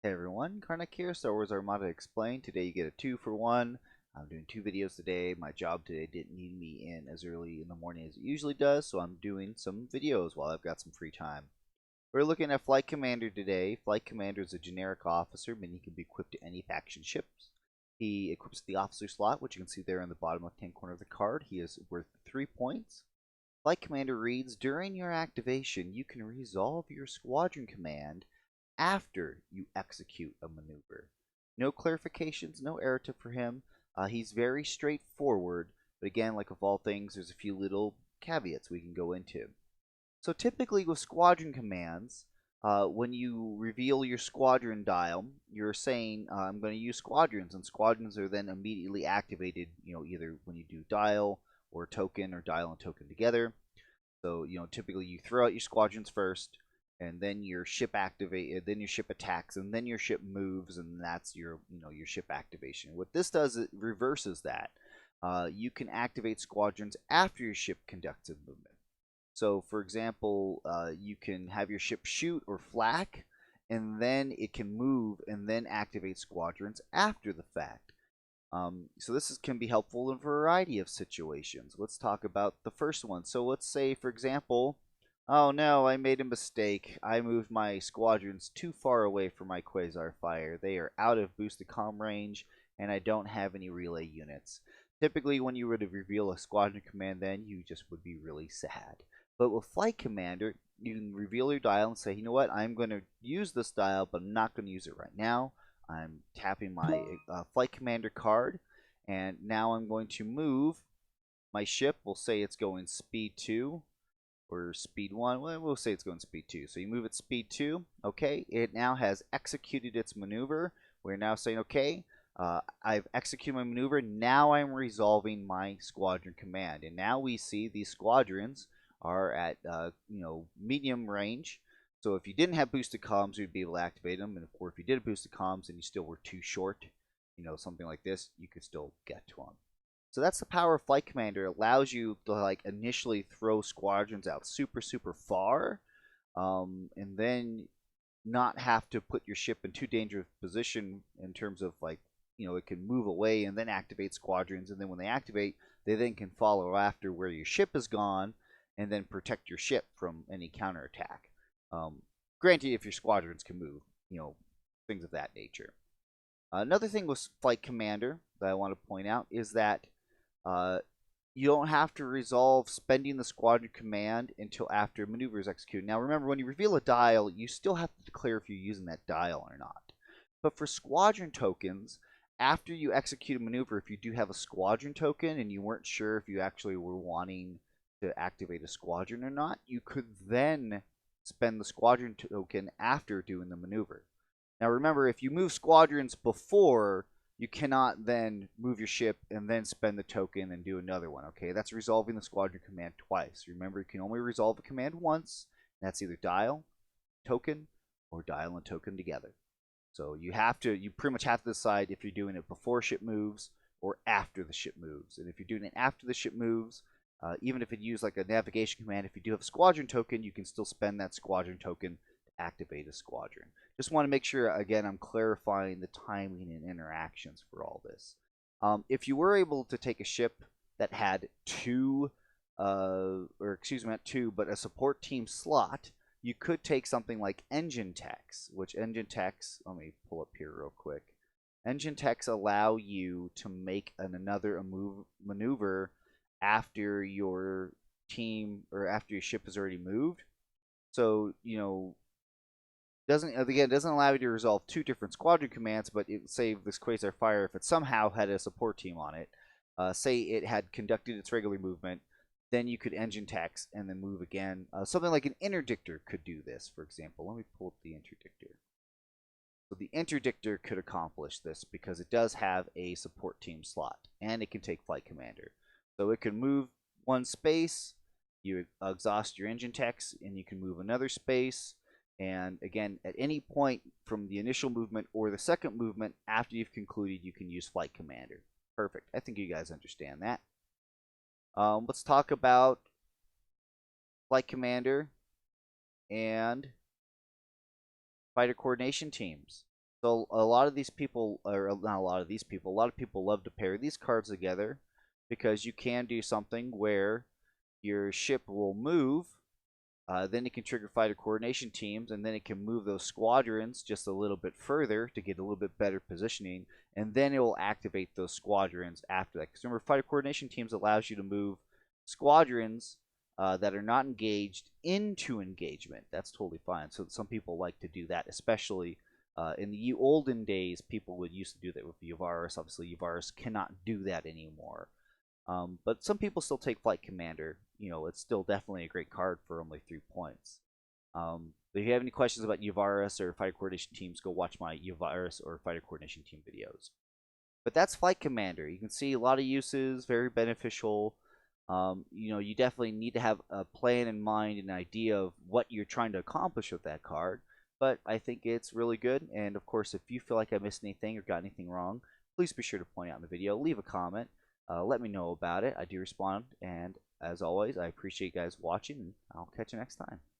Hey everyone, Karnak here, Star Wars Armada Explained. Today you get a 2-for-1. I'm doing 2 videos today. My job today didn't need me in as early in the morning as it usually does, so I'm doing some videos while I've got some free time. We're looking at Flight Commander today. Flight Commander is a generic officer, meaning he can be equipped to any faction ships. He equips the officer slot, which you can see there in the bottom left-hand corner of the card. He is worth 3 points. Flight Commander reads, during your activation, you can resolve your squadron command after you execute a maneuver. No clarifications, no errata for him. He's very straightforward, but again, like of all things, there's a few little caveats we can go into. So typically with squadron commands, when you reveal your squadron dial, you're saying, I'm going to use squadrons, and squadrons are then immediately activated, either when you do dial or token or dial and token together. So, typically you throw out your squadrons first, and then your ship activated, then your ship attacks, and then your ship moves, and that's your ship activation. What this does, it reverses that. You can activate squadrons after your ship conducts a movement. So, for example, you can have your ship shoot or flak, and then it can move and then activate squadrons after the fact. So this can be helpful in a variety of situations. Let's talk about the first one. So let's say, for example, oh no, I made a mistake. I moved my squadrons too far away from my quasar fire. They are out of boosted comm range, and I don't have any relay units. Typically, when you were to reveal a squadron command, then you just would be really sad. But with Flight Commander, you can reveal your dial and say, you know what, I'm going to use this dial, but I'm not going to use it right now. I'm tapping my Flight Commander card, and now I'm going to move my ship. We'll say it's going speed 2 or speed 1. Well, we'll say it's going speed 2. So you move it speed 2. Okay, it now has executed its maneuver. We're now saying, okay, I've executed my maneuver. Now I'm resolving my squadron command. And now we see these squadrons are at medium range. So if you didn't have boosted comms, you'd be able to activate them. And if you did have boosted comms and you still were too short, something like this, you could still get to them. So that's the power of Flight Commander. It allows you to initially throw squadrons out super, super far, and then not have to put your ship in too dangerous position in terms of it can move away and then activate squadrons, and then when they activate, they then can follow after where your ship is gone and then protect your ship from any counterattack. Granted, if your squadrons can move, things of that nature. Another thing with Flight Commander that I want to point out is that you don't have to resolve spending the squadron command until after maneuver is executed. Now remember, when you reveal a dial, you still have to declare if you're using that dial or not. But for squadron tokens, after you execute a maneuver, if you do have a squadron token and you weren't sure if you actually were wanting to activate a squadron or not, you could then spend the squadron token after doing the maneuver. Now remember, if you move squadrons before, you cannot then move your ship and then spend the token and do another one, okay? That's resolving the squadron command twice. Remember, you can only resolve a command once, and that's either dial, token, or dial and token together. So you pretty much have to decide if you're doing it before ship moves or after the ship moves. And if you're doing it after the ship moves, even if it used like a navigation command, if you do have a squadron token, you can still spend that squadron token to activate a squadron. Just want to make sure, again, I'm clarifying the timing and interactions for all this. If you were able to take a ship that had not two, but a support team slot, you could take something like engine techs, which engine techs, let me pull up here real quick. Engine techs allow you to make another maneuver after your team or after your ship has already moved. So, doesn't allow you to resolve 2 different squadron commands, but it would save this quasar fire if it somehow had a support team on it. Say it had conducted its regular movement, then you could engine techs and then move again. Something like an interdictor could do this, for example. Let me pull up the interdictor. So the interdictor could accomplish this because it does have a support team slot, and it can take Flight Commander. So it can move one space, you exhaust your engine techs, and you can move another space. And again, at any point from the initial movement or the second movement after you've concluded, you can use Flight Commander. Perfect. I think you guys understand that. Let's talk about Flight Commander and fighter coordination teams. So a lot of these people, or not a lot of these people, a lot of people love to pair these cards together because you can do something where your ship will move. Then it can trigger fighter coordination teams, and then it can move those squadrons just a little bit further to get a little bit better positioning, and then it will activate those squadrons after that. Because remember, fighter coordination teams allows you to move squadrons that are not engaged into engagement. That's totally fine. So some people like to do that, especially in the olden days. People would used to do that with Yavaris. Obviously, Yavaris cannot do that anymore. But some people still take Flight Commander. You know, it's still definitely a great card for only 3 points. If you have any questions about Yavaris or Fighter Coordination Teams, go watch my Yavaris or Fighter Coordination Team videos. But that's Flight Commander. You can see a lot of uses, very beneficial. You know, you definitely need to have a plan in mind, an idea of what you're trying to accomplish with that card. But I think it's really good. And of course, if you feel like I missed anything or got anything wrong, please be sure to point out in the video, leave a comment. Let me know about it. I do respond, and as always, I appreciate you guys watching, and I'll catch you next time.